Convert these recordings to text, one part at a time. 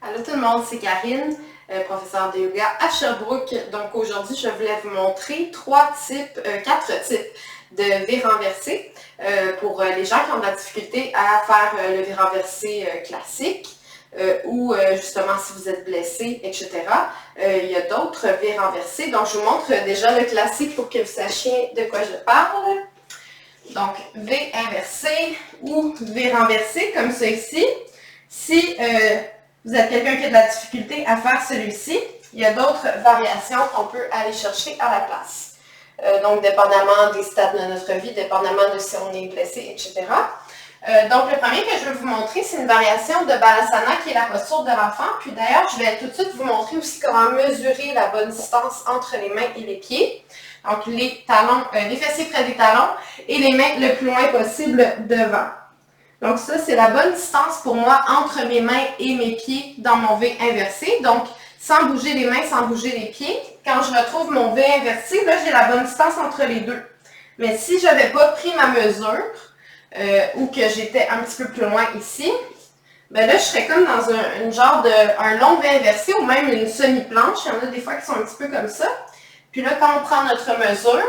Allô tout le monde, c'est Karine, professeure de yoga à Sherbrooke. Donc aujourd'hui, je voulais vous montrer quatre types de V renversés pour les gens qui ont de la difficulté à faire le V renversé classique ou justement si vous êtes blessé, etc. Il y a d'autres V renversés. Donc je vous montre déjà le classique pour que vous sachiez de quoi je parle. Donc V inversé ou V renversé comme ça ici. Si vous êtes quelqu'un qui a de la difficulté à faire celui-ci, il y a d'autres variations qu'on peut aller chercher à la place. Donc, dépendamment des stades de notre vie, dépendamment de si on est blessé, etc. Donc, le premier que je vais vous montrer, c'est une variation de Balasana qui est la posture de l'enfant. Puis d'ailleurs, je vais tout de suite vous montrer aussi comment mesurer la bonne distance entre les mains et les pieds. Donc, les talons, les fessiers près des talons et les mains le plus loin possible devant. Donc ça, c'est la bonne distance pour moi entre mes mains et mes pieds dans mon V inversé. Donc, sans bouger les mains, sans bouger les pieds. Quand je retrouve mon V inversé, là, j'ai la bonne distance entre les deux. Mais si je n'avais pas pris ma mesure, ou que j'étais un petit peu plus loin ici, ben là, je serais comme dans un long V inversé ou même une semi-planche. Il y en a des fois qui sont un petit peu comme ça. Puis là, quand on prend notre mesure,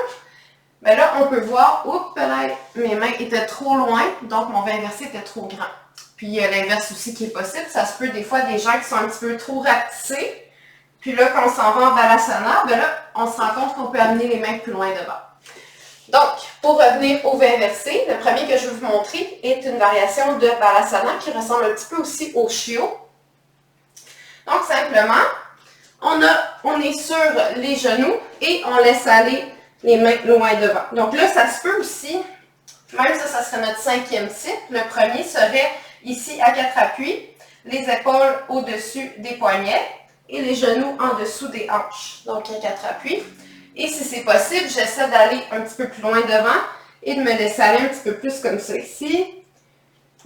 ben là, on peut voir, oups, là, mes mains étaient trop loin, donc mon V inversé était trop grand. Puis il y a l'inverse aussi qui est possible. Ça se peut des fois des gens qui sont un petit peu trop rapetissés. Puis là, quand on s'en va en Balasana, ben là, on se rend compte qu'on peut amener les mains plus loin devant. Donc, pour revenir au V inversé, le premier que je vais vous montrer est une variation de Balasana qui ressemble un petit peu aussi au Shio. Donc, simplement, on est sur les genoux et on laisse aller les mains loin devant. Donc là, ça se peut aussi, même ça serait notre cinquième type. Le premier serait ici à quatre appuis, les épaules au-dessus des poignets et les genoux en dessous des hanches. Donc à quatre appuis. Et si c'est possible, j'essaie d'aller un petit peu plus loin devant et de me laisser aller un petit peu plus comme ça ici.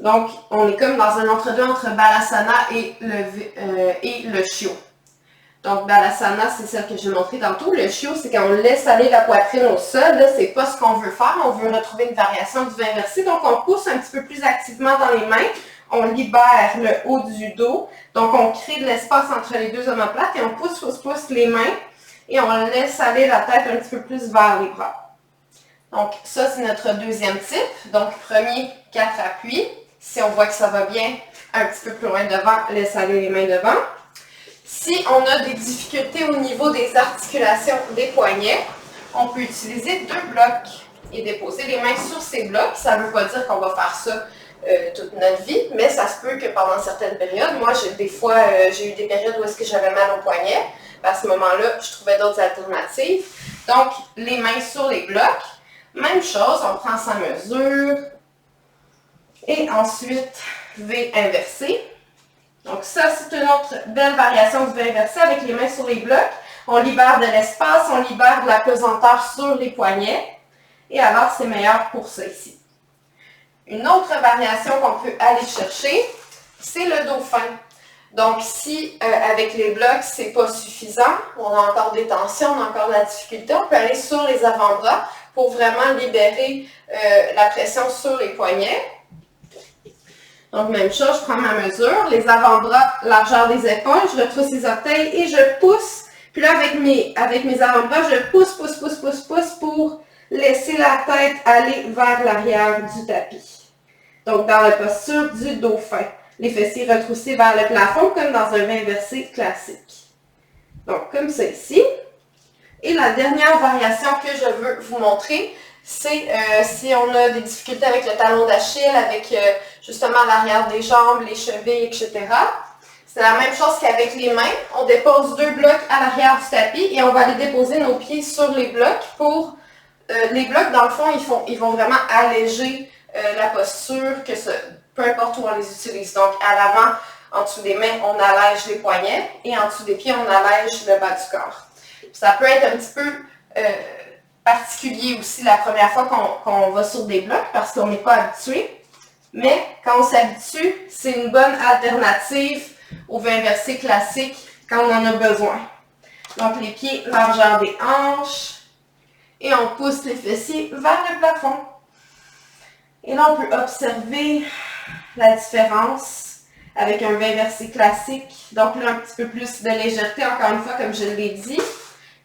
Donc, on est comme dans un entre-deux entre Balasana et le Shio. Donc, Balasana, c'est celle que j'ai montrée tantôt. Le Shio, c'est quand on laisse aller la poitrine au sol. Là, c'est pas ce qu'on veut faire. On veut retrouver une variation du V inversé. Donc, on pousse un petit peu plus activement dans les mains. On libère le haut du dos. Donc, on crée de l'espace entre les deux omoplates et on pousse les mains. Et on laisse aller la tête un petit peu plus vers les bras. Donc, ça, c'est notre deuxième type. Donc, premier, quatre appuis. Si on voit que ça va bien, un petit peu plus loin devant, laisse aller les mains devant. Si on a des difficultés au niveau des articulations des poignets, on peut utiliser deux blocs et déposer les mains sur ces blocs. Ça ne veut pas dire qu'on va faire ça toute notre vie, mais ça se peut que pendant certaines périodes, moi j'ai eu des périodes où est-ce que j'avais mal au poignet. À ce moment-là, je trouvais d'autres alternatives. Donc, les mains sur les blocs. Même chose, on prend sa mesure. Et ensuite, V inversé. Donc ça, c'est une autre belle variation du V inversé avec les mains sur les blocs. On libère de l'espace, on libère de la pesanteur sur les poignets. Et alors, c'est meilleur pour ça ici. Une autre variation qu'on peut aller chercher, c'est le dauphin. Donc si avec les blocs, c'est pas suffisant, on a encore des tensions, on a encore de la difficulté, on peut aller sur les avant-bras pour vraiment libérer la pression sur les poignets. Donc, même chose, je prends ma mesure, les avant-bras, largeur des épaules, je retrousse les orteils et je pousse. Puis là, avec mes avant-bras, je pousse pour laisser la tête aller vers l'arrière du tapis. Donc, dans la posture du dauphin. Les fessiers retroussés vers le plafond, comme dans un V inversé classique. Donc, comme ça ici. Et la dernière variation que je veux vous montrer, c'est si on a des difficultés avec le talon d'Achille, avec justement l'arrière des jambes, les chevilles, etc. C'est la même chose qu'avec les mains. On dépose deux blocs à l'arrière du tapis et on va aller déposer nos pieds sur les blocs pour... les blocs, dans le fond, ils vont vraiment alléger la posture, peu importe où on les utilise. Donc, à l'avant, en dessous des mains, on allège les poignets et en dessous des pieds, on allège le bas du corps. Ça peut être un petit peu particulier aussi la première fois qu'on va sur des blocs parce qu'on n'est pas habitué. Mais quand on s'habitue, c'est une bonne alternative au V inversé classique quand on en a besoin. Donc les pieds, largeur des hanches. Et on pousse les fessiers vers le plafond. Et là, on peut observer la différence avec un V inversé classique. Donc là, un petit peu plus de légèreté, encore une fois, comme je l'ai dit,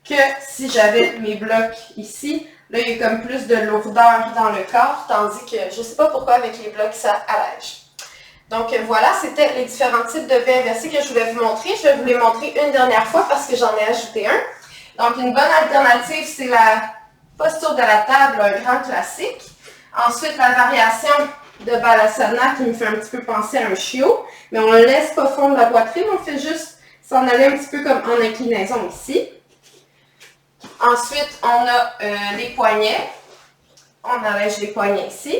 que si j'avais mes blocs ici. Là, il y a comme plus de lourdeur dans le corps, tandis que je ne sais pas pourquoi avec les blocs, ça allège. Donc voilà, c'était les différents types de V inversés que je voulais vous montrer. Je vais vous les montrer une dernière fois parce que j'en ai ajouté un. Donc une bonne alternative, c'est la posture de la table, un grand classique. Ensuite, la variation de Balasana qui me fait un petit peu penser à un chiot. Mais on ne laisse pas fondre la poitrine, on fait juste s'en aller un petit peu comme en inclinaison ici. Ensuite, on a les poignets. On allège les poignets ici.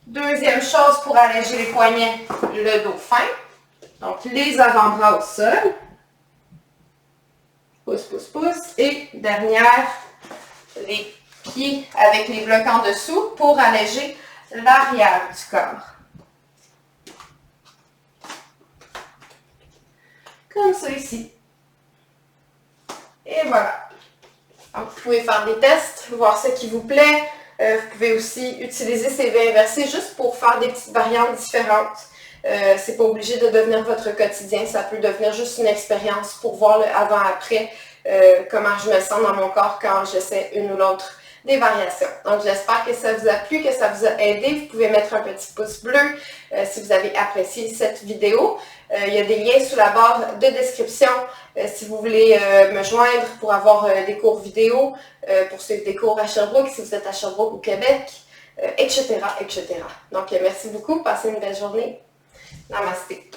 Deuxième chose pour alléger les poignets, le dos fin. Donc, les avant-bras au sol. Pouce, pouce, pouce. Et dernière, les pieds avec les blocs en dessous pour alléger l'arrière du corps. Comme ça ici. Et voilà. Donc, vous pouvez faire des tests, voir ce qui vous plaît. Vous pouvez aussi utiliser ces V inversés juste pour faire des petites variantes différentes. C'est pas obligé de devenir votre quotidien, ça peut devenir juste une expérience pour voir le avant-après, comment je me sens dans mon corps quand j'essaie une ou l'autre des variations. Donc j'espère que ça vous a plu, que ça vous a aidé. Vous pouvez mettre un petit pouce bleu si vous avez apprécié cette vidéo. Il y a des liens sous la barre de description si vous voulez me joindre pour avoir des cours vidéo, pour suivre des cours à Sherbrooke, si vous êtes à Sherbrooke ou Québec, etc., etc. Donc merci beaucoup, passez une belle journée. Namasté.